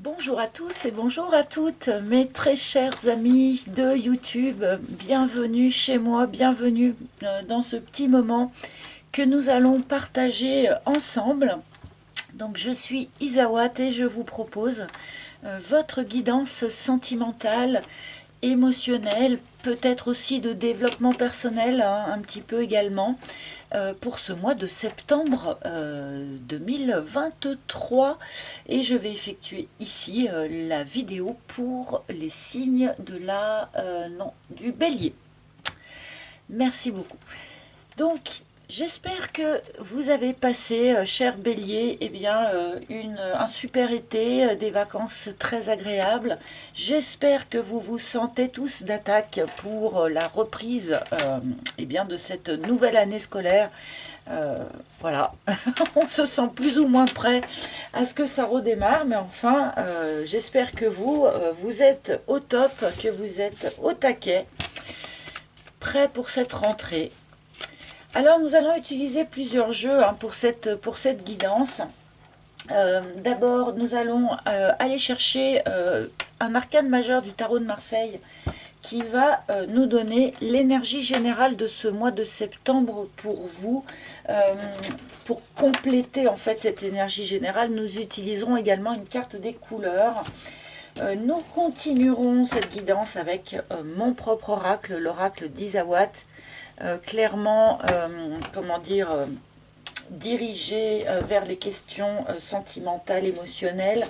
Bonjour à tous et bonjour à toutes, mes très chers amis de YouTube. Bienvenue chez moi, bienvenue dans ce petit moment que nous allons partager ensemble. Donc je suis Isawat et je vous propose votre guidance sentimentale, émotionnelle, peut-être aussi de développement personnel, hein, un petit peu également, pour ce mois de septembre 2023. Et je vais effectuer ici la vidéo pour les signes de la non, du bélier. Merci beaucoup. Donc, j'espère que vous avez passé, cher bélier, eh bien, un super été, des vacances très agréables. J'espère que vous vous sentez tous d'attaque pour la reprise eh bien, de cette nouvelle année scolaire. Voilà, on se sent plus ou moins prêt à ce que ça redémarre, mais enfin, j'espère que vous êtes au top, que vous êtes au taquet, prêt pour cette rentrée. Alors nous allons utiliser plusieurs jeux hein, pour cette guidance. D'abord nous allons aller chercher un arcane majeur du tarot de Marseille qui va nous donner l'énergie générale de ce mois de septembre pour vous. Pour compléter en fait cette énergie générale, nous utiliserons également une carte des couleurs. Nous continuerons cette guidance avec mon propre oracle, l'oracle d'Isawat. Clairement, comment dire, dirigé vers les questions sentimentales, émotionnelles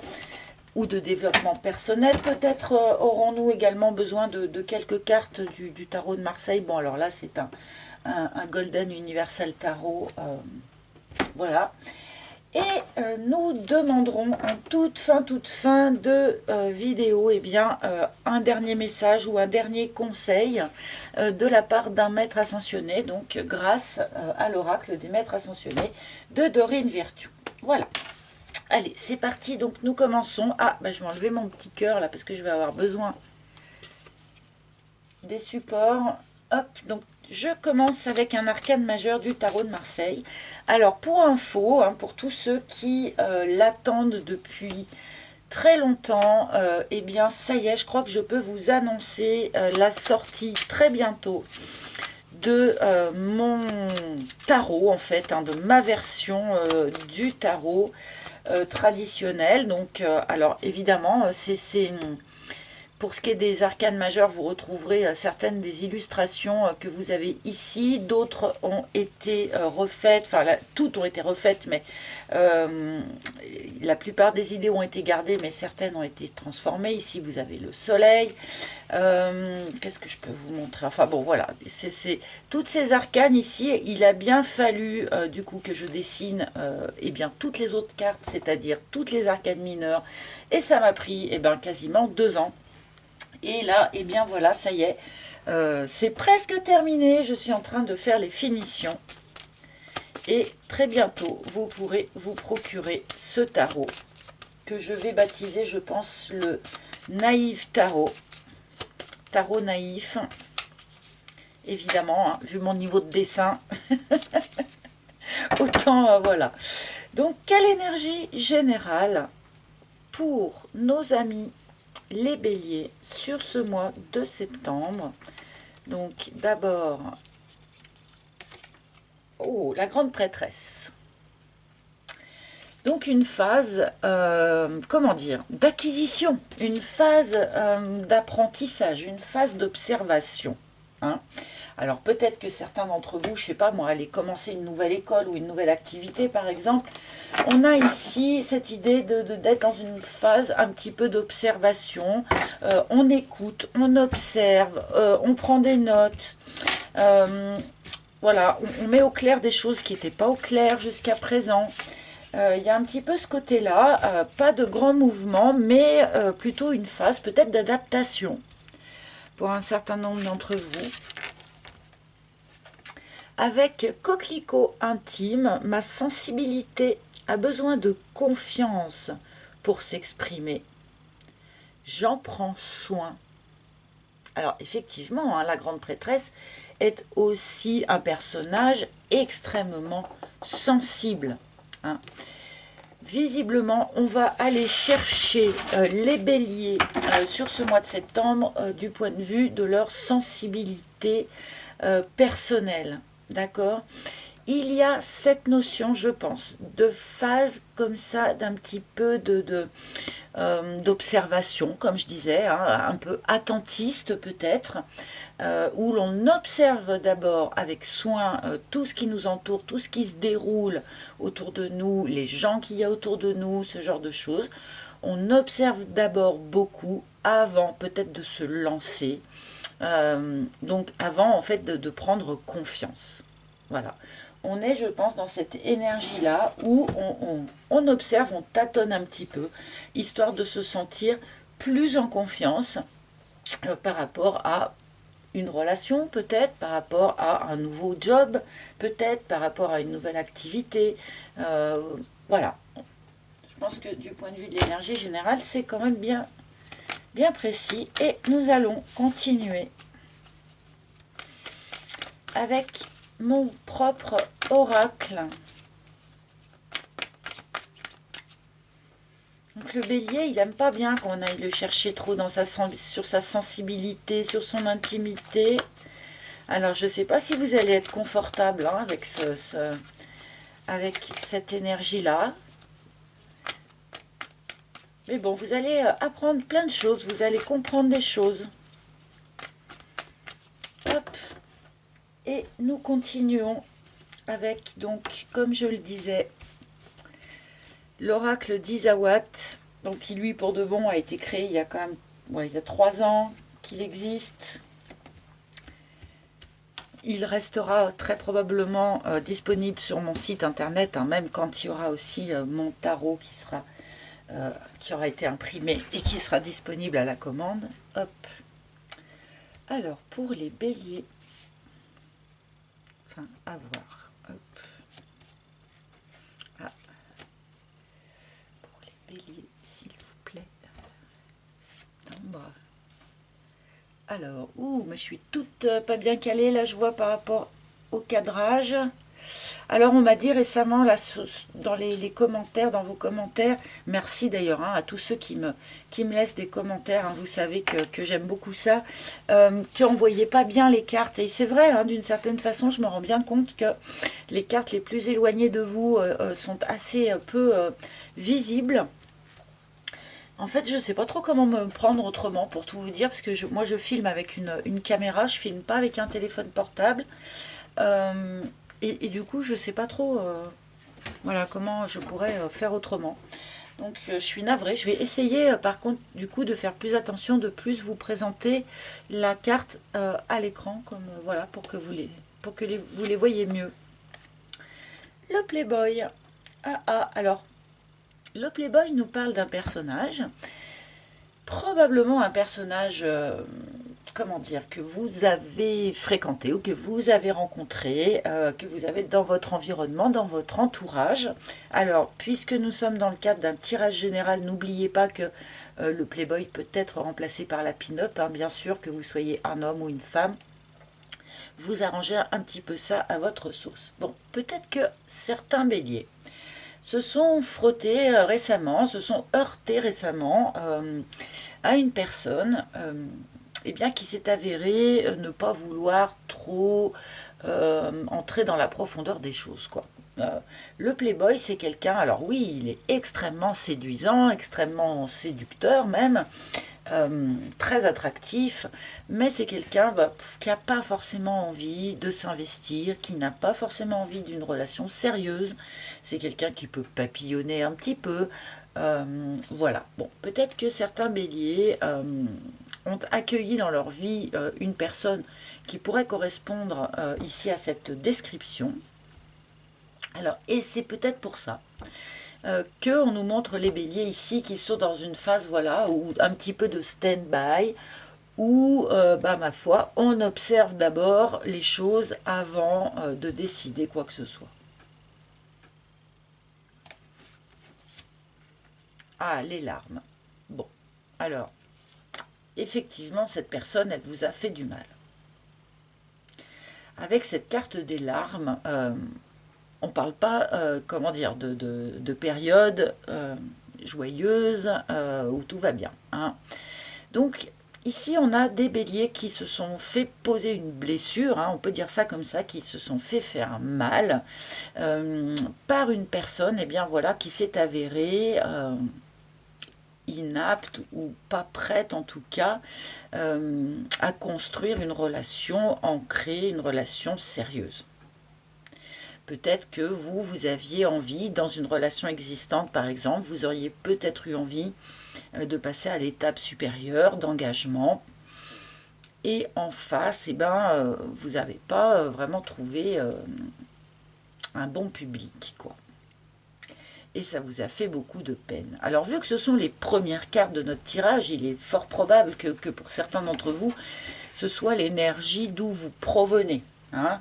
ou de développement personnel. Peut-être aurons-nous également besoin de quelques cartes du tarot de Marseille. Bon, alors là, c'est un Golden Universal Tarot. Voilà. Et nous demanderons en toute fin de vidéo eh bien, un dernier message ou un dernier conseil de la part d'un maître ascensionné, donc grâce à l'oracle des maîtres ascensionnés de Dorine Virtue. Voilà. Allez, c'est parti. Donc nous commençons. Ah, bah, je vais enlever mon petit cœur là parce que je vais avoir besoin des supports. Hop, donc je commence avec un arcane majeur du tarot de Marseille. Alors pour info, hein, pour tous ceux qui l'attendent depuis très longtemps, eh bien ça y est, je crois que je peux vous annoncer la sortie très bientôt de mon tarot en fait, hein, de ma version du tarot traditionnel. Donc alors évidemment c'est pour ce qui est des arcanes majeures, vous retrouverez certaines des illustrations que vous avez ici. D'autres ont été refaites, enfin toutes ont été refaites, mais la plupart des idées ont été gardées, mais certaines ont été transformées. Ici, vous avez le soleil. Qu'est-ce que je peux vous montrer? Enfin bon, voilà, c'est toutes ces arcanes ici. Il a bien fallu du coup que je dessine eh bien, toutes les autres cartes, c'est-à-dire toutes les arcanes mineures. Et ça m'a pris eh bien, quasiment 2 ans. Et là, eh bien voilà, ça y est, c'est presque terminé. Je suis en train de faire les finitions. Et très bientôt, vous pourrez vous procurer ce tarot que je vais baptiser, je pense, le Naïf Tarot. Tarot naïf, évidemment, hein, vu mon niveau de dessin. Autant, voilà. Donc, quelle énergie générale pour nos amis les béliers sur ce mois de septembre? Donc d'abord, oh, la grande prêtresse. Donc une phase, comment dire, d'acquisition, une phase d'apprentissage, une phase d'observation. Hein. Alors peut-être que certains d'entre vous, je ne sais pas moi, allez commencer une nouvelle école ou une nouvelle activité par exemple. On a ici cette idée d'être dans une phase un petit peu d'observation. On écoute, on observe, on prend des notes. Voilà, on met au clair des choses qui n'étaient pas au clair jusqu'à présent. Il y a un petit peu ce côté-là, pas de grands mouvements, mais plutôt une phase peut-être d'adaptation pour un certain nombre d'entre vous. Avec Coquelicot intime, ma sensibilité a besoin de confiance pour s'exprimer. J'en prends soin. Alors effectivement, hein, la grande prêtresse est aussi un personnage extrêmement sensible. Hein. visiblement, on va aller chercher les béliers sur ce mois de septembre du point de vue de leur sensibilité personnelle. D'accord? Il y a cette notion, je pense, de phase comme ça, d'un petit peu d'observation, comme je disais, hein, un peu attentiste peut-être, où l'on observe d'abord avec soin tout ce qui nous entoure, tout ce qui se déroule autour de nous, les gens qu'il y a autour de nous, ce genre de choses. On observe d'abord beaucoup avant peut-être de se lancer, donc avant en fait de prendre confiance. Voilà. On est, je pense, dans cette énergie-là où on observe, on tâtonne un petit peu, histoire de se sentir plus en confiance par rapport à une relation, peut-être, par rapport à un nouveau job, peut-être, par rapport à une nouvelle activité. Voilà. Je pense que du point de vue de l'énergie générale, c'est quand même bien précis. Et nous allons continuer avec mon propre oracle. Donc le bélier, il n'aime pas bien qu'on aille le chercher trop dans sur sa sensibilité, sur son intimité. Alors je ne sais pas si vous allez être confortable hein, avec cette énergie-là. Mais bon, vous allez apprendre plein de choses, vous allez comprendre des choses. Hop. Et nous continuons avec, donc, comme je le disais, l'oracle d'Isawat, donc qui lui pour de bon a été créé il y a quand même il y a 3 ans qu'il existe. Il restera très probablement disponible sur mon site internet, hein, même quand il y aura aussi mon tarot qui aura été imprimé et qui sera disponible à la commande. Hop. Alors pour les béliers, enfin à voir. Hop. Ah. Pour les béliers, s'il vous plaît. Nombre. Alors, mais je suis toute pas bien calée, là, je vois, par rapport au cadrage. Alors, on m'a dit récemment, là, dans les commentaires, dans vos commentaires, merci d'ailleurs hein, à tous ceux qui me laissent des commentaires, hein, vous savez que j'aime beaucoup ça, qu'on ne voyait pas bien les cartes. Et c'est vrai, hein, d'une certaine façon, je me rends bien compte que les cartes les plus éloignées de vous sont assez peu visibles. En fait, je ne sais pas trop comment me prendre autrement, pour tout vous dire, parce que moi, je filme avec une caméra, je filme pas avec un téléphone portable. Et du coup, je ne sais pas trop voilà, comment je pourrais faire autrement. Donc, je suis navrée. Je vais essayer, par contre, du coup, de faire plus attention, de plus vous présenter la carte à l'écran, comme voilà, pour que vous les voyez mieux. Le Playboy. Alors, le Playboy nous parle d'un personnage, probablement un personnage, comment dire, que vous avez fréquenté ou que vous avez rencontré, que vous avez dans votre environnement, dans votre entourage. Alors, puisque nous sommes dans le cadre d'un tirage général, n'oubliez pas que le Playboy peut être remplacé par la pin-up, hein, bien sûr, que vous soyez un homme ou une femme. Vous arrangez un petit peu ça à votre sauce. Bon, peut-être que certains béliers se sont frottés récemment, se sont heurtés récemment à une personne eh bien, qui s'est avérée ne pas vouloir trop entrer dans la profondeur des choses, quoi. Le Playboy, c'est quelqu'un, alors oui, il est extrêmement séduisant, extrêmement séducteur même, très attractif, mais c'est quelqu'un qui n'a pas forcément envie de s'investir, qui n'a pas forcément envie d'une relation sérieuse. C'est quelqu'un qui peut papillonner un petit peu. Voilà. Bon, peut-être que certains béliers ont accueilli dans leur vie une personne qui pourrait correspondre ici à cette description. Alors, et c'est peut-être pour ça qu'on nous montre les béliers ici qui sont dans une phase, voilà, où un petit peu de stand-by, où, ma foi, on observe d'abord les choses avant de décider quoi que ce soit. Ah, les larmes. Bon, alors, effectivement, cette personne, elle vous a fait du mal. Avec cette carte des larmes, on ne parle pas, comment dire, de période joyeuse où tout va bien, hein. Donc, ici, on a des béliers qui se sont fait poser une blessure, hein, on peut dire ça comme ça, qui se sont fait faire mal par une personne, eh bien voilà, qui s'est avérée inapte ou pas prête en tout cas à construire une relation ancrée, une relation sérieuse. Peut-être que vous aviez envie, dans une relation existante par exemple, vous auriez peut-être eu envie de passer à l'étape supérieure d'engagement. Et en face, eh ben, vous n'avez pas vraiment trouvé un bon public, quoi. Et ça vous a fait beaucoup de peine. Alors, vu que ce sont les premières cartes de notre tirage, il est fort probable que pour certains d'entre vous, ce soit l'énergie d'où vous provenez, hein.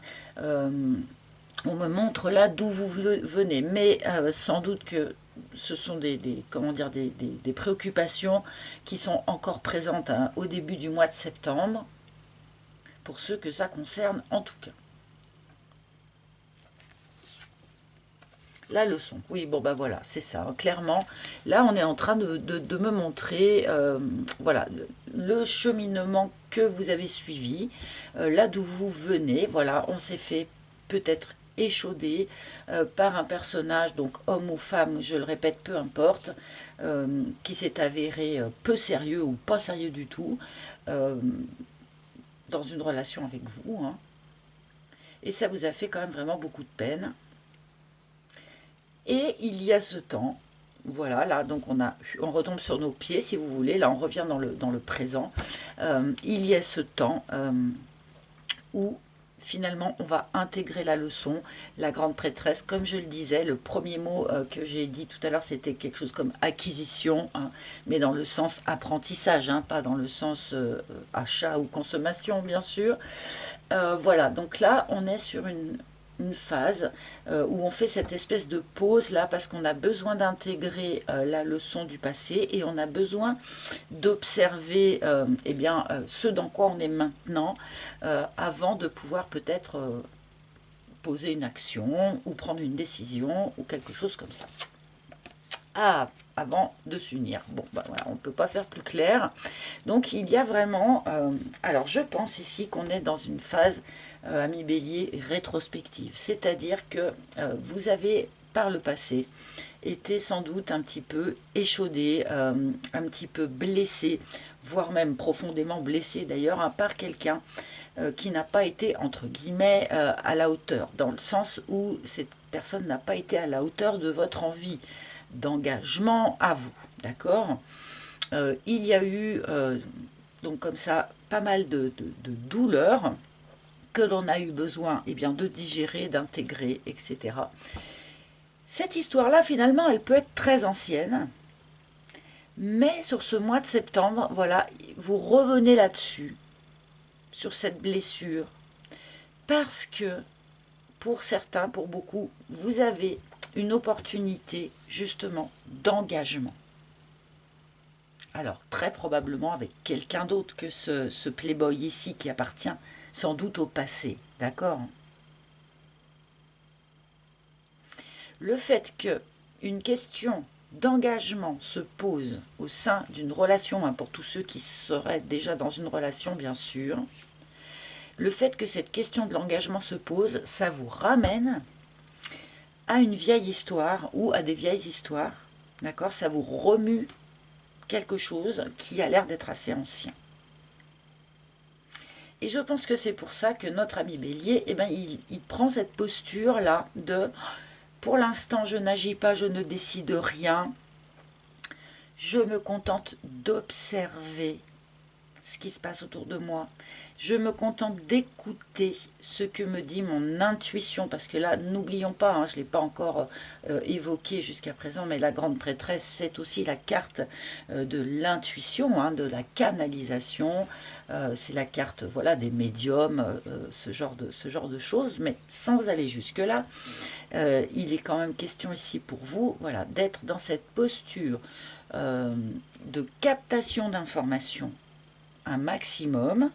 On me montre là d'où vous venez, mais sans doute que ce sont comment dire, des préoccupations qui sont encore présentes hein, au début du mois de septembre, pour ceux que ça concerne en tout cas. La leçon, oui, bon ben voilà, c'est ça, hein, clairement. Là, on est en train de me montrer, voilà, le cheminement que vous avez suivi, là d'où vous venez, voilà, on s'est fait peut-être échaudé par un personnage, donc homme ou femme, je le répète, peu importe, qui s'est avéré peu sérieux ou pas sérieux du tout, dans une relation avec vous, hein. Et ça vous a fait quand même vraiment beaucoup de peine. Et il y a ce temps, voilà, là, donc on retombe sur nos pieds, si vous voulez, là on revient dans le présent. Il y a ce temps où finalement on va intégrer la leçon, la grande prêtresse, comme je le disais, le premier mot que j'ai dit tout à l'heure, c'était quelque chose comme acquisition, hein, mais dans le sens apprentissage, hein, pas dans le sens achat ou consommation, bien sûr. Voilà, donc là, on est sur une phase où on fait cette espèce de pause là parce qu'on a besoin d'intégrer la leçon du passé et on a besoin d'observer eh bien, ce dans quoi on est maintenant avant de pouvoir peut-être poser une action ou prendre une décision ou quelque chose comme ça. Ah, avant de s'unir. Bon, ben voilà, on ne peut pas faire plus clair. Donc, il y a vraiment... alors, je pense ici qu'on est dans une phase, ami bélier, rétrospective. C'est-à-dire que vous avez, par le passé, été sans doute un petit peu échaudé, un petit peu blessé, voire même profondément blessé d'ailleurs, hein, par quelqu'un qui n'a pas été, entre guillemets, à la hauteur. Dans le sens où cette personne n'a pas été à la hauteur de votre envie d'engagement à vous, d'accord. Il y a eu, donc comme ça, pas mal de douleurs que l'on a eu besoin eh bien, de digérer, d'intégrer, etc. Cette histoire-là, finalement, elle peut être très ancienne, mais sur ce mois de septembre, voilà, vous revenez là-dessus, sur cette blessure, parce que, pour certains, pour beaucoup, vous avez une opportunité justement d'engagement. Alors très probablement avec quelqu'un d'autre que ce playboy ici qui appartient sans doute au passé, d'accord. Le fait que une question d'engagement se pose au sein d'une relation, hein, pour tous ceux qui seraient déjà dans une relation bien sûr, le fait que cette question de l'engagement se pose, ça vous ramène à une vieille histoire ou à des vieilles histoires, d'accord. Ça vous remue quelque chose qui a l'air d'être assez ancien. Et je pense que c'est pour ça que notre ami Bélier, eh ben, il prend cette posture-là de « pour l'instant, je n'agis pas, je ne décide rien, je me contente d'observer ce qui se passe autour de moi. Je me contente d'écouter ce que me dit mon intuition, parce que là, n'oublions pas, hein, je ne l'ai pas encore évoqué jusqu'à présent, mais la grande prêtresse, c'est aussi la carte de l'intuition, hein, de la canalisation. C'est la carte, voilà, des médiums, ce genre de choses, mais sans aller jusque-là, il est quand même question ici pour vous, voilà, d'être dans cette posture de captation d'informations un maximum,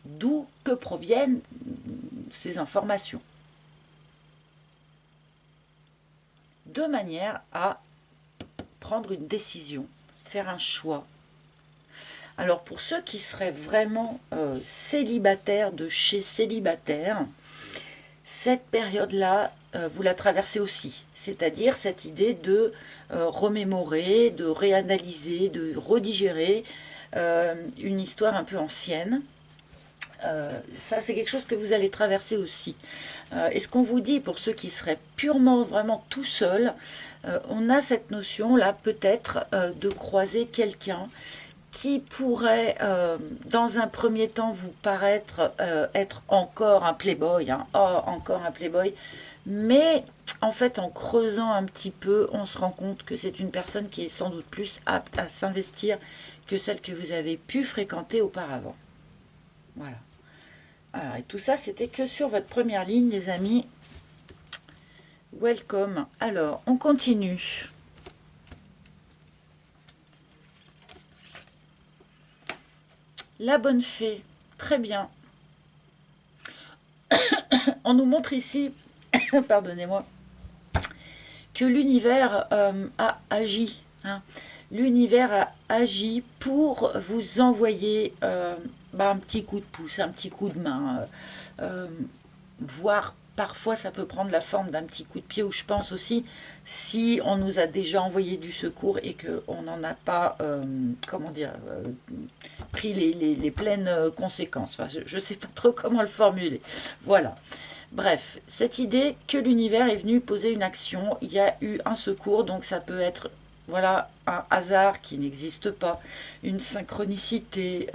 d'où que proviennent ces informations. de manière à prendre une décision, faire un choix. Alors pour ceux qui seraient vraiment célibataires de chez célibataires, cette période-là, vous la traversez aussi. C'est-à-dire cette idée de remémorer, de réanalyser, de redigérer une histoire un peu ancienne. Ça, c'est quelque chose que vous allez traverser aussi. Et ce qu'on vous dit pour ceux qui seraient purement, vraiment tout seuls, on a cette notion-là peut-être de croiser quelqu'un qui pourrait, dans un premier temps, vous paraître être encore un playboy, hein. Oh, encore un playboy, mais en fait, en creusant un petit peu, on se rend compte que c'est une personne qui est sans doute plus apte à s'investir que celle que vous avez pu fréquenter auparavant. Voilà. Alors, et tout ça, c'était que sur votre première ligne, les amis. Welcome. Alors, on continue. La bonne fée. Très bien. On nous montre ici, pardonnez-moi, que l'univers a agi. Hein. L'univers a agi pour vous envoyer un petit coup de pouce, un petit coup de main, voire parfois ça peut prendre la forme d'un petit coup de pied, ou je pense aussi si on nous a déjà envoyé du secours et qu'on n'en a pas, comment dire, pris les pleines conséquences. Enfin, je ne sais pas trop comment le formuler. Voilà. Bref, cette idée que l'univers est venu poser une action, il y a eu un secours, donc ça peut être voilà un hasard qui n'existe pas, une synchronicité,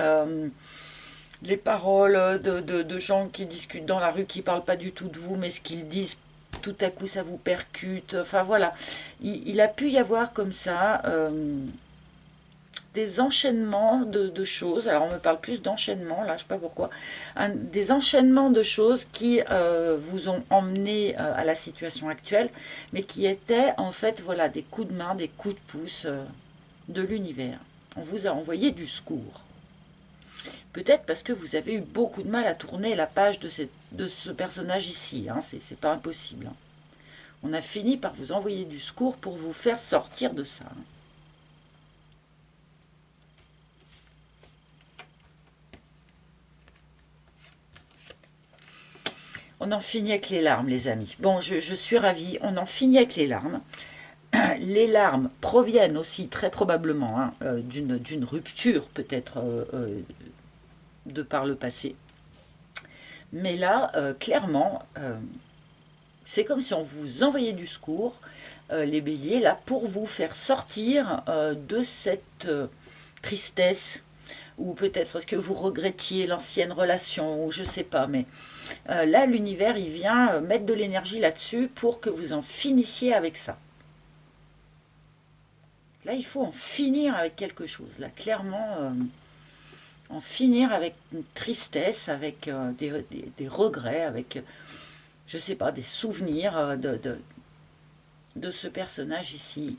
les paroles de gens qui discutent dans la rue, qui ne parlent pas du tout de vous, mais ce qu'ils disent, tout à coup, ça vous percute. Enfin, voilà. Il a pu y avoir comme ça des enchaînements de choses. Alors, on me parle plus d'enchaînements, là, je ne sais pas pourquoi. Des enchaînements de choses qui vous ont emmené à la situation actuelle, mais qui étaient, en fait, voilà, des coups de main, des coups de pouce de l'univers. On vous a envoyé du secours. Peut-être parce que vous avez eu beaucoup de mal à tourner la page de ce personnage ici. Hein. C'est pas impossible. Hein. On a fini par vous envoyer du secours pour vous faire sortir de ça. Hein. On en finit avec les larmes, les amis. Bon, je suis ravie. On en finit avec les larmes. Les larmes proviennent aussi très probablement hein, d'une rupture, peut-être de par le passé. Mais là, clairement, c'est comme si on vous envoyait du secours, les béliers, là, pour vous faire sortir de cette tristesse, ou peut-être parce que vous regrettiez l'ancienne relation, ou je sais pas, mais là, l'univers, il vient mettre de l'énergie là-dessus pour que vous en finissiez avec ça. Là, il faut en finir avec quelque chose. Là, clairement, en finir avec une tristesse, avec des regrets, avec, je sais pas, des souvenirs de ce personnage ici,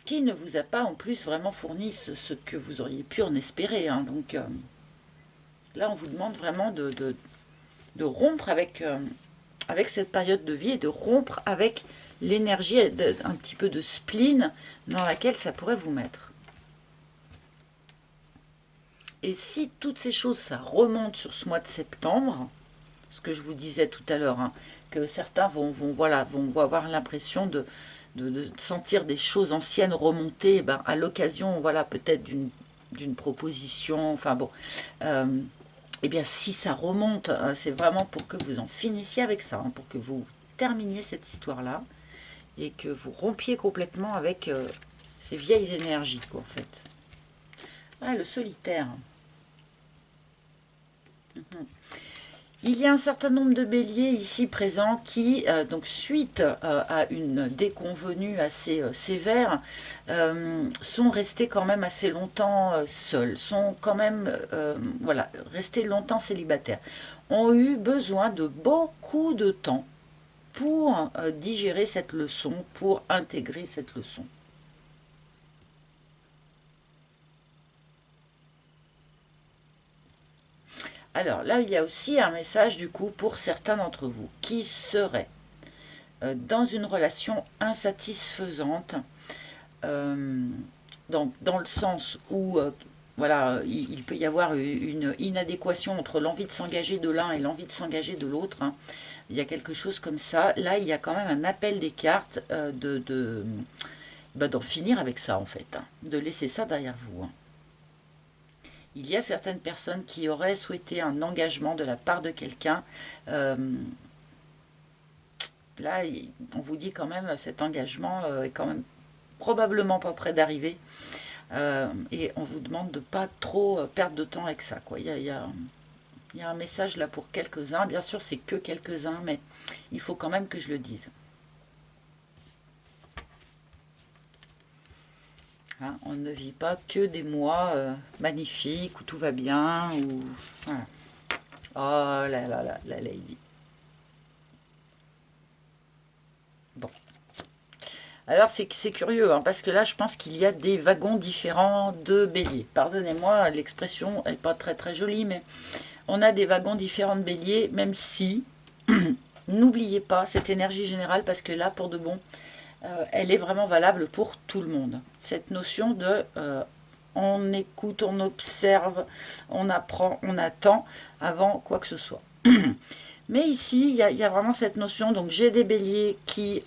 qui ne vous a pas en plus vraiment fourni ce que vous auriez pu en espérer. Hein. Donc là, on vous demande vraiment de rompre avec cette période de vie et de rompre avec l'énergie un petit peu de spleen dans laquelle ça pourrait vous mettre. Et si toutes ces choses, ça remonte sur ce mois de septembre, ce que je vous disais tout à l'heure, hein, que certains vont avoir l'impression de sentir des choses anciennes remonter à l'occasion, voilà, peut-être d'une proposition, enfin bon. Eh bien, si ça remonte, c'est vraiment pour que vous en finissiez avec ça, hein, pour que vous terminiez cette histoire-là et que vous rompiez complètement avec ces vieilles énergies, quoi, en fait. Ah, le solitaire. Il y a un certain nombre de béliers ici présents qui, donc suite à une déconvenue assez sévère, sont restés quand même assez longtemps seuls, sont quand même voilà, restés longtemps célibataires, ont eu besoin de beaucoup de temps pour digérer cette leçon, pour intégrer cette leçon. Alors là, il y a aussi un message du coup pour certains d'entre vous qui seraient dans une relation insatisfaisante, dans le sens où voilà, il peut y avoir une inadéquation entre l'envie de s'engager de l'un et l'envie de s'engager de l'autre, hein. Il y a quelque chose comme ça. Là, il y a quand même un appel des cartes d'en finir avec ça, en fait, hein, de laisser ça derrière vous, hein. Il y a certaines personnes qui auraient souhaité un engagement de la part de quelqu'un. Là, on vous dit quand même, cet engagement est quand même probablement pas près d'arriver. Et on vous demande de ne pas trop perdre de temps avec ça, quoi. Il y a un message là pour quelques-uns. Bien sûr, c'est que quelques-uns, mais il faut quand même que je le dise. Hein, on ne vit pas que des mois magnifiques, où tout va bien, ou... Voilà. Oh là là là, la lady. Bon. Alors c'est curieux, hein, parce que là je pense qu'il y a des wagons différents de bélier. Pardonnez-moi, l'expression n'est pas très très jolie, mais on a des wagons différents de bélier, même si, n'oubliez pas cette énergie générale, parce que là pour de bon, elle est vraiment valable pour tout le monde. Cette notion de on écoute, on observe, on apprend, on attend avant quoi que ce soit. Mais ici, il y a vraiment cette notion, donc j'ai des béliers qui...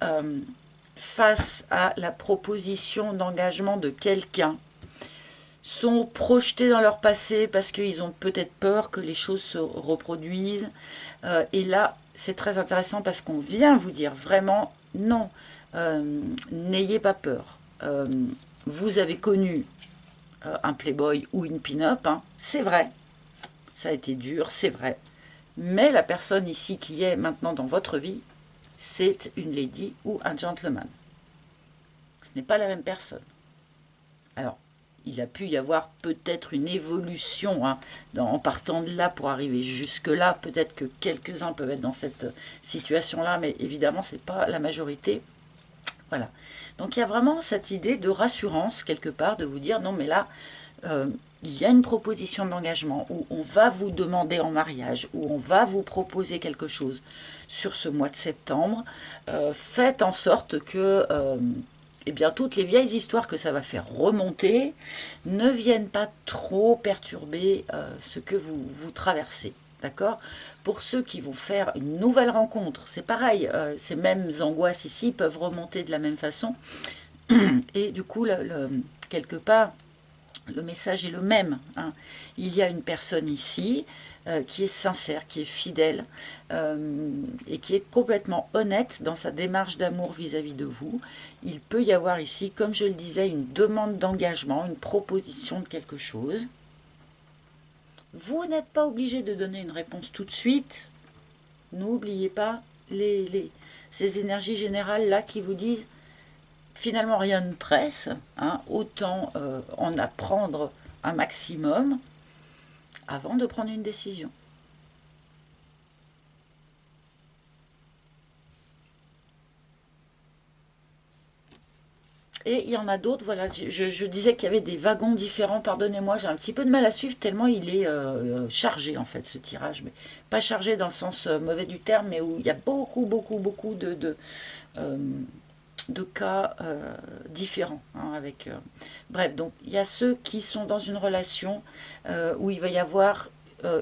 face à la proposition d'engagement de quelqu'un, sont projetés dans leur passé parce qu'ils ont peut-être peur que les choses se reproduisent. Et là, c'est très intéressant parce qu'on vient vous dire vraiment, non, n'ayez pas peur. Vous avez connu un playboy ou une pin-up, hein, c'est vrai, ça a été dur, c'est vrai. Mais la personne ici qui est maintenant dans votre vie, c'est une lady ou un gentleman. Ce n'est pas la même personne. Alors, il a pu y avoir peut-être une évolution, hein, en partant de là pour arriver jusque-là. Peut-être que quelques-uns peuvent être dans cette situation-là, mais évidemment, ce n'est pas la majorité. Voilà. Donc, il y a vraiment cette idée de rassurance, quelque part, de vous dire, non, mais là, il y a une proposition d'engagement où on va vous demander en mariage, où on va vous proposer quelque chose sur ce mois de septembre. Faites en sorte que... eh bien, toutes les vieilles histoires que ça va faire remonter ne viennent pas trop perturber ce que vous traversez. D'accord? Pour ceux qui vont faire une nouvelle rencontre, c'est pareil, ces mêmes angoisses ici peuvent remonter de la même façon. Et du coup, quelque part, le message est le même, hein. Il y a une personne ici qui est sincère, qui est fidèle et qui est complètement honnête dans sa démarche d'amour vis-à-vis de vous. Il peut y avoir ici, comme je le disais, une demande d'engagement, une proposition de quelque chose. Vous n'êtes pas obligé de donner une réponse tout de suite. N'oubliez pas ces énergies générales là qui vous disent finalement rien ne presse, hein, autant en apprendre un maximum avant de prendre une décision. Et il y en a d'autres, voilà, je disais qu'il y avait des wagons différents, pardonnez-moi, j'ai un petit peu de mal à suivre tellement il est chargé en fait ce tirage, mais pas chargé dans le sens mauvais du terme, mais où il y a beaucoup de cas différents. Hein, avec, bref, donc il y a ceux qui sont dans une relation où il va y avoir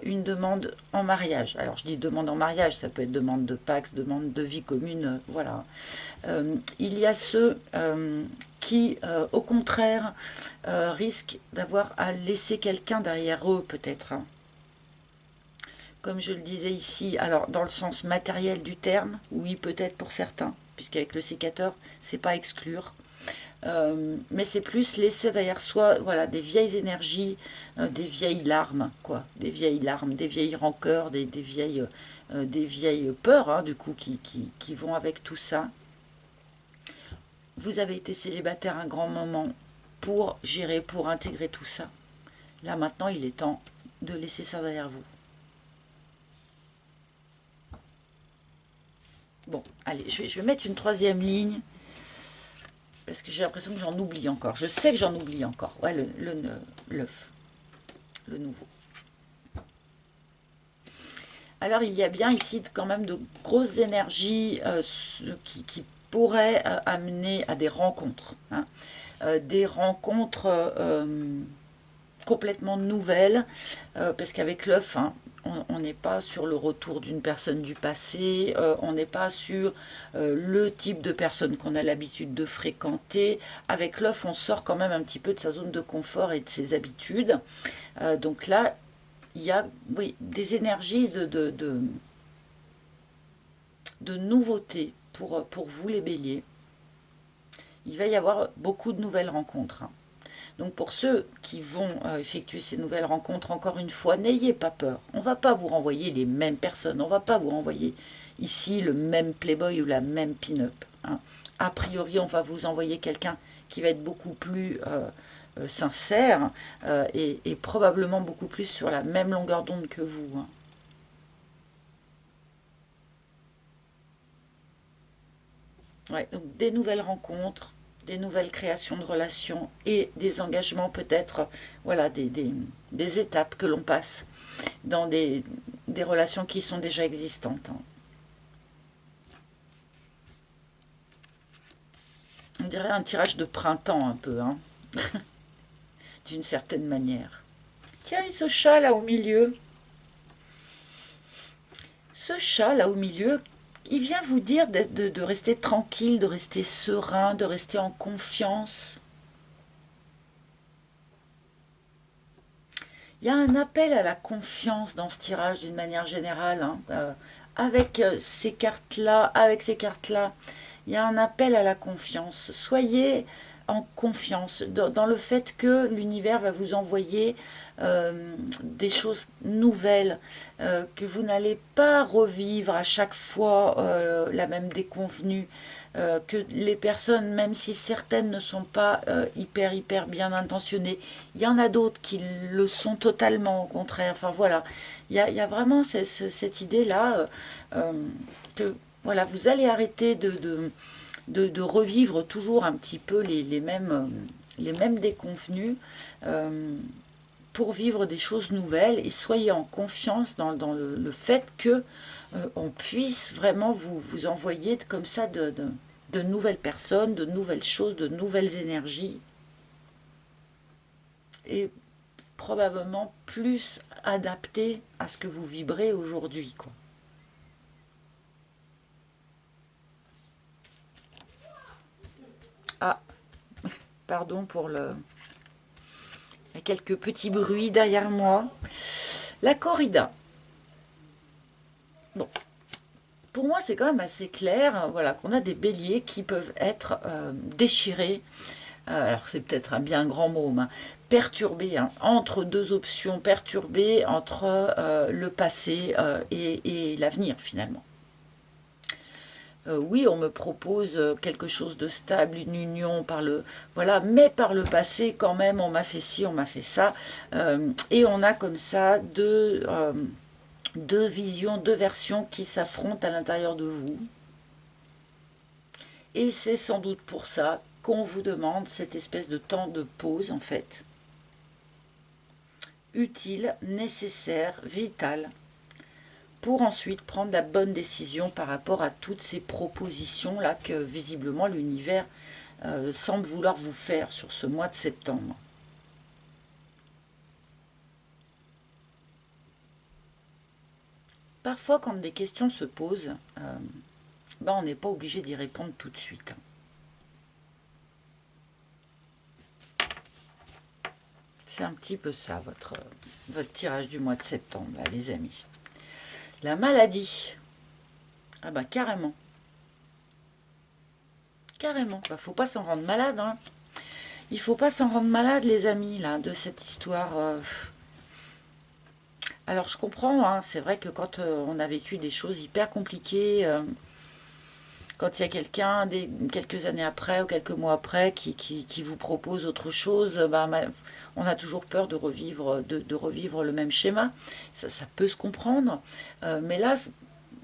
une demande en mariage. Alors je dis demande en mariage, ça peut être demande de Pax, demande de vie commune, voilà. Il y a ceux qui, au contraire, risquent d'avoir à laisser quelqu'un derrière eux, peut-être. Hein. Comme je le disais ici, alors dans le sens matériel du terme, oui, peut-être pour certains, puisqu'avec le sécateur, c'est pas exclure. Mais c'est plus laisser derrière soi, voilà, des vieilles énergies, des vieilles larmes, quoi, des vieilles larmes, des vieilles rancœurs, des vieilles peurs, hein, du coup, qui vont avec tout ça. Vous avez été célibataire un grand moment pour gérer, pour intégrer tout ça. Là maintenant, il est temps de laisser ça derrière vous. Bon, allez, je vais mettre une troisième ligne. Parce que j'ai l'impression que j'en oublie encore. Je sais que j'en oublie encore. Ouais, l'œuf. Le nouveau. Alors il y a bien ici quand même de grosses énergies qui pourraient amener à des rencontres. Hein. Des rencontres complètement nouvelle, parce qu'avec l'œuf, hein, on n'est pas sur le retour d'une personne du passé, on n'est pas sur le type de personne qu'on a l'habitude de fréquenter. Avec l'œuf, on sort quand même un petit peu de sa zone de confort et de ses habitudes. Donc là, il y a oui, des énergies de nouveautés pour vous les béliers. Il va y avoir beaucoup de nouvelles rencontres. Hein. Donc pour ceux qui vont effectuer ces nouvelles rencontres, encore une fois, n'ayez pas peur. On ne va pas vous renvoyer les mêmes personnes. On ne va pas vous renvoyer ici le même playboy ou la même pin-up. Hein. A priori, on va vous envoyer quelqu'un qui va être beaucoup plus sincère et probablement beaucoup plus sur la même longueur d'onde que vous. Hein. Ouais, donc des nouvelles rencontres, des nouvelles créations de relations et des engagements peut-être, voilà, des étapes que l'on passe dans des relations qui sont déjà existantes. Hein. On dirait un tirage de printemps un peu, hein, d'une certaine manière. Tiens, et ce chat là au milieu, ce chat là au milieu, il vient vous dire de rester tranquille, de rester serein, de rester en confiance. Il y a un appel à la confiance dans ce tirage d'une manière générale. Hein. Avec ces cartes-là, il y a un appel à la confiance. Soyez en confiance dans le fait que l'univers va vous envoyer des choses nouvelles, que vous n'allez pas revivre à chaque fois la même déconvenue, que les personnes, même si certaines ne sont pas hyper bien intentionnées, il y en a d'autres qui le sont totalement au contraire. Enfin voilà, il y a vraiment cette idée-là que voilà, vous allez arrêter de revivre toujours un petit peu les mêmes déconvenues pour vivre des choses nouvelles et soyez en confiance dans le fait que on puisse vraiment vous envoyer comme ça de nouvelles personnes, de nouvelles choses, de nouvelles énergies et probablement plus adaptées à ce que vous vibrez aujourd'hui, quoi. Ah, pardon pour le... Il y a quelques petits bruits derrière moi. La corrida. Bon, pour moi, c'est quand même assez clair, voilà, qu'on a des béliers qui peuvent être déchirés. Alors, c'est peut-être un bien grand mot, mais perturbés, hein, entre deux options, perturbés entre le passé et l'avenir, finalement. Oui, on me propose quelque chose de stable, une union par le... Voilà, mais par le passé, quand même, on m'a fait ci, on m'a fait ça. Et on a comme ça deux visions, deux versions qui s'affrontent à l'intérieur de vous. Et c'est sans doute pour ça qu'on vous demande cette espèce de temps de pause, en fait. Utile, nécessaire, vital, pour ensuite prendre la bonne décision par rapport à toutes ces propositions-là que visiblement l'univers semble vouloir vous faire sur ce mois de septembre. Parfois, quand des questions se posent, on n'est pas obligé d'y répondre tout de suite. C'est un petit peu ça, votre tirage du mois de septembre, là, les amis. La maladie. Ah bah carrément. Carrément. Bah, faut pas s'en rendre malade, hein. Il faut pas s'en rendre malade, les amis, là, de cette histoire. Alors, je comprends, hein, c'est vrai que quand on a vécu des choses hyper compliquées, quand il y a quelqu'un, quelques années après ou quelques mois après, qui vous propose autre chose, on a toujours peur de revivre le même schéma. Ça peut se comprendre. Mais là,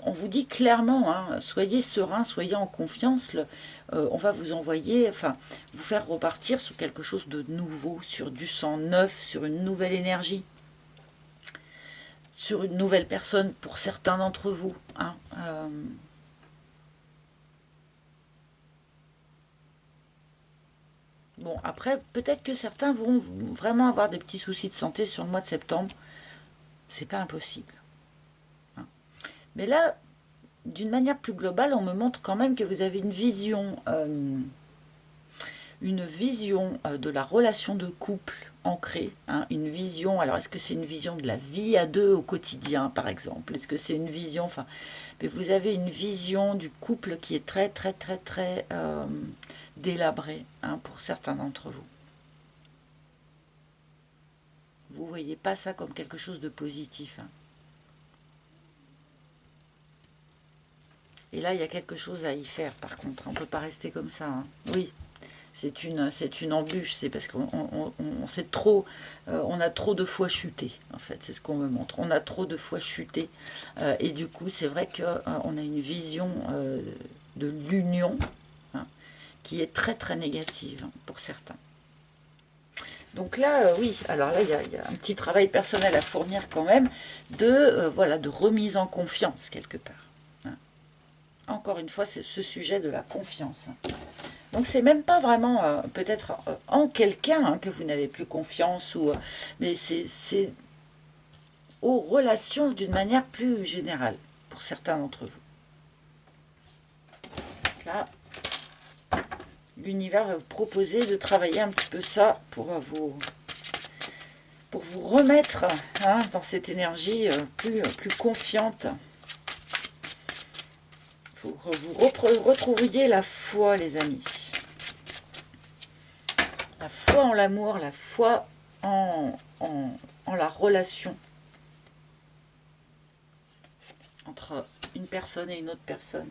on vous dit clairement, hein, soyez serein, soyez en confiance. On va vous envoyer, enfin, vous faire repartir sur quelque chose de nouveau, sur du sang neuf, sur une nouvelle énergie. sur une nouvelle personne pour certains d'entre vous. Hein. Bon, après, peut-être que certains vont vraiment avoir des petits soucis de santé sur le mois de septembre. C'est pas impossible. Hein. Mais là, d'une manière plus globale, on me montre quand même que vous avez une vision de la relation de couple ancrée, hein, une vision, alors est-ce que c'est une vision de la vie à deux au quotidien par exemple, est-ce que c'est une vision, enfin, mais vous avez une vision du couple qui est très très très très délabrée, hein, pour certains d'entre vous. Vous ne voyez pas ça comme quelque chose de positif. Hein. Et là, il y a quelque chose à y faire par contre, on ne peut pas rester comme ça. Hein. Oui. C'est une embûche, c'est parce qu'on on a trop de fois chuté, en fait, c'est ce qu'on me montre. On a trop de fois chuté, et du coup, c'est vrai qu'on a une vision de l'union, hein, qui est très très négative, hein, pour certains. Donc là, oui, alors là, il y a un petit travail personnel à fournir quand même, voilà, de remise en confiance, quelque part. Hein. Encore une fois, c'est ce sujet de la confiance. Hein. Donc c'est même pas vraiment peut-être en quelqu'un, hein, que vous n'avez plus confiance, mais c'est aux relations d'une manière plus générale pour certains d'entre vous. Donc là, l'univers va vous proposer de travailler un petit peu ça pour vous remettre, hein, dans cette énergie plus confiante. Il faut que vous retrouviez la foi, les amis. La foi en l'amour, la foi en la relation entre une personne et une autre personne.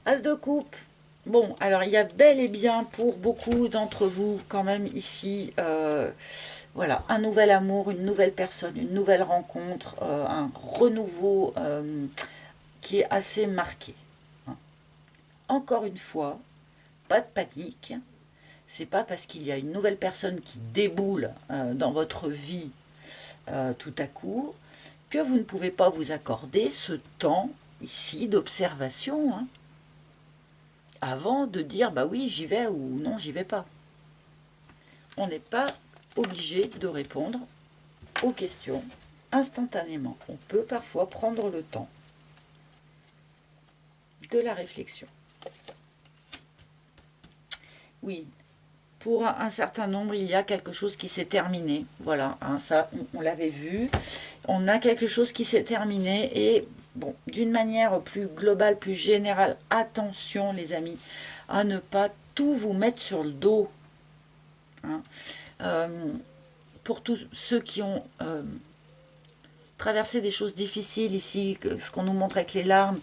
As de coupe. Bon, alors il y a bel et bien pour beaucoup d'entre vous quand même ici, voilà, un nouvel amour, une nouvelle personne, une nouvelle rencontre, un renouveau qui est assez marqué. Hein. Encore une fois, pas de panique. C'est pas parce qu'il y a une nouvelle personne qui déboule dans votre vie tout à coup que vous ne pouvez pas vous accorder ce temps ici d'observation, hein, avant de dire bah oui j'y vais ou non j'y vais pas. On n'est pas obligé de répondre aux questions instantanément. On peut parfois prendre le temps de la réflexion. Oui, pour un certain nombre, il y a quelque chose qui s'est terminé. Voilà, hein, ça, on l'avait vu. On a quelque chose qui s'est terminé. Et bon, d'une manière plus globale, plus générale, attention les amis, à ne pas tout vous mettre sur le dos. Hein. Pour tous ceux qui ont traversé des choses difficiles ici, ce qu'on nous montre avec les larmes,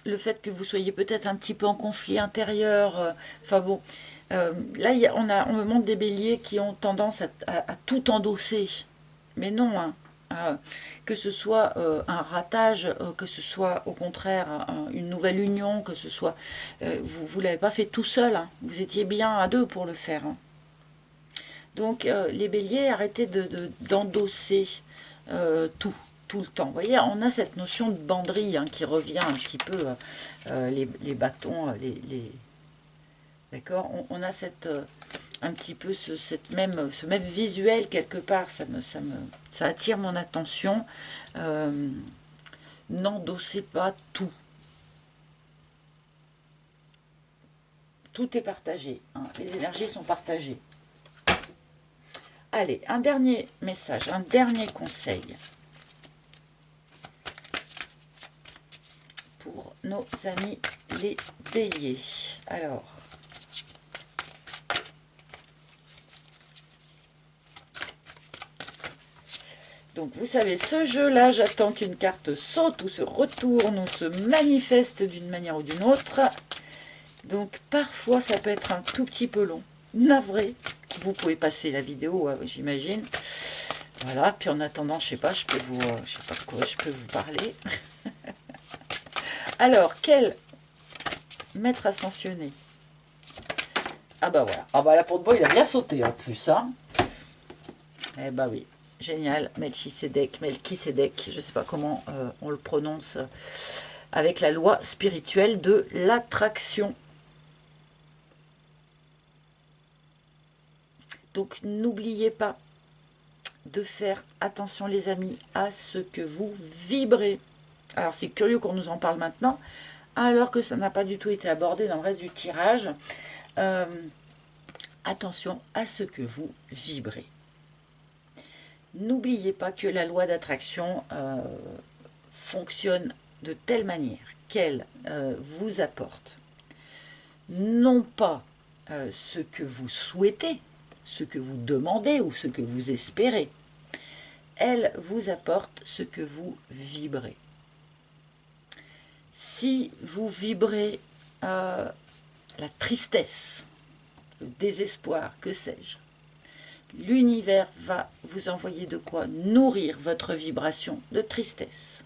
le fait que vous soyez peut-être un petit peu en conflit intérieur, enfin bon, là on me montre des béliers qui ont tendance à tout endosser, mais non, hein, que ce soit un ratage, que ce soit au contraire une nouvelle union, que ce soit, vous ne l'avez pas fait tout seul, hein, vous étiez bien à deux pour le faire. Hein. Donc les béliers, arrêtez d'endosser tout le temps. Vous voyez, on a cette notion de banderie, hein, qui revient un petit peu, les bâtons, d'accord, on a un petit peu ce même visuel quelque part, ça attire mon attention. N'endossez pas tout. Tout est partagé, hein, les énergies sont partagées. Allez, un dernier message, un dernier conseil pour nos amis les béliers. Alors, donc vous savez, ce jeu-là, j'attends qu'une carte saute ou se retourne ou se manifeste d'une manière ou d'une autre. Donc parfois, ça peut être un tout petit peu long. Navré, vous pouvez passer la vidéo, j'imagine. Voilà, puis en attendant, je sais pas de quoi je peux vous parler. Alors, quel maître ascensionné? Ah bah voilà. Ah bah là pour de bon, il a bien sauté en plus, hein. Eh bah oui, génial. Melchisedec, je ne sais pas comment on le prononce, avec la loi spirituelle de l'attraction. Donc n'oubliez pas de faire attention les amis à ce que vous vibrez. Alors c'est curieux qu'on nous en parle maintenant, alors que ça n'a pas du tout été abordé dans le reste du tirage. Attention à ce que vous vibrez. N'oubliez pas que la loi d'attraction fonctionne de telle manière qu'elle vous apporte non pas ce que vous souhaitez, ce que vous demandez ou ce que vous espérez, elle vous apporte ce que vous vibrez. Si vous vibrez la tristesse, le désespoir, que sais-je, l'univers va vous envoyer de quoi nourrir votre vibration de tristesse.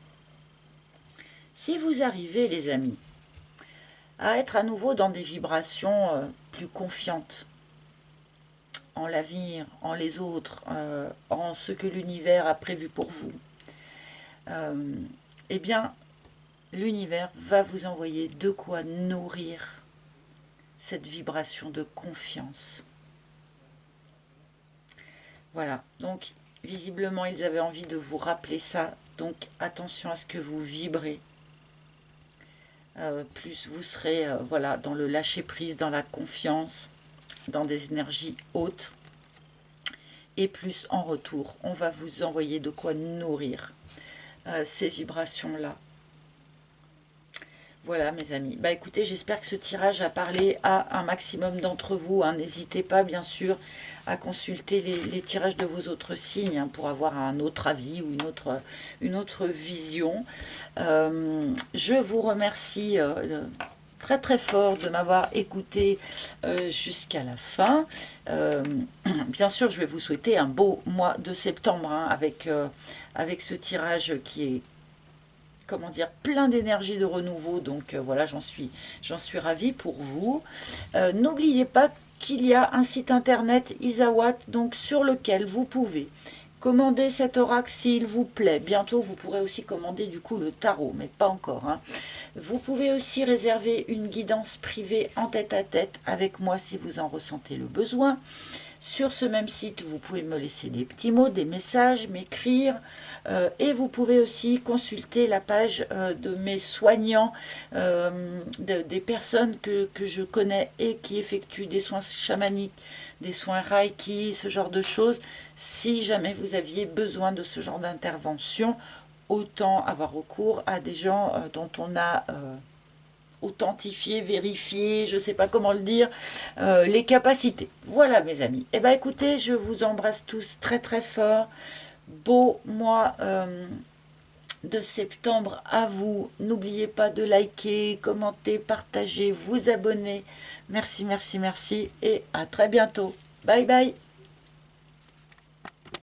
Si vous arrivez, les amis, à être à nouveau dans des vibrations plus confiantes en l'avenir, en les autres, en ce que l'univers a prévu pour vous, eh bien, l'univers va vous envoyer de quoi nourrir cette vibration de confiance. Voilà, donc visiblement ils avaient envie de vous rappeler ça, donc attention à ce que vous vibrez. Plus vous serez voilà, dans le lâcher-prise, dans la confiance, dans des énergies hautes. Et plus en retour, on va vous envoyer de quoi nourrir ces vibrations-là. Voilà mes amis, bah écoutez, j'espère que ce tirage a parlé à un maximum d'entre vous, hein. N'hésitez pas bien sûr à consulter les tirages de vos autres signes, hein, pour avoir un autre avis ou une autre vision. Je vous remercie très très fort de m'avoir écouté jusqu'à la fin. Bien sûr, je vais vous souhaiter un beau mois de septembre, hein, avec ce tirage qui est, comment dire, plein d'énergie de renouveau, donc voilà, j'en suis ravie pour vous. N'oubliez pas qu'il y a un site internet Isawat, donc sur lequel vous pouvez commander cet oracle s'il vous plaît. Bientôt vous pourrez aussi commander du coup le tarot, mais pas encore, hein. Vous pouvez aussi réserver une guidance privée en tête-à-tête avec moi si vous en ressentez le besoin. Sur ce même site, vous pouvez me laisser des petits mots, des messages, m'écrire. Et vous pouvez aussi consulter la page de mes soignants, des personnes que je connais et qui effectuent des soins chamaniques, des soins Reiki, ce genre de choses. Si jamais vous aviez besoin de ce genre d'intervention, autant avoir recours à des gens dont on a authentifié, vérifié, je ne sais pas comment le dire, les capacités. Voilà mes amis. Eh bien écoutez, je vous embrasse tous très très fort. Beau mois de septembre à vous. N'oubliez pas de liker, commenter, partager, vous abonner. Merci, merci, merci et à très bientôt. Bye bye.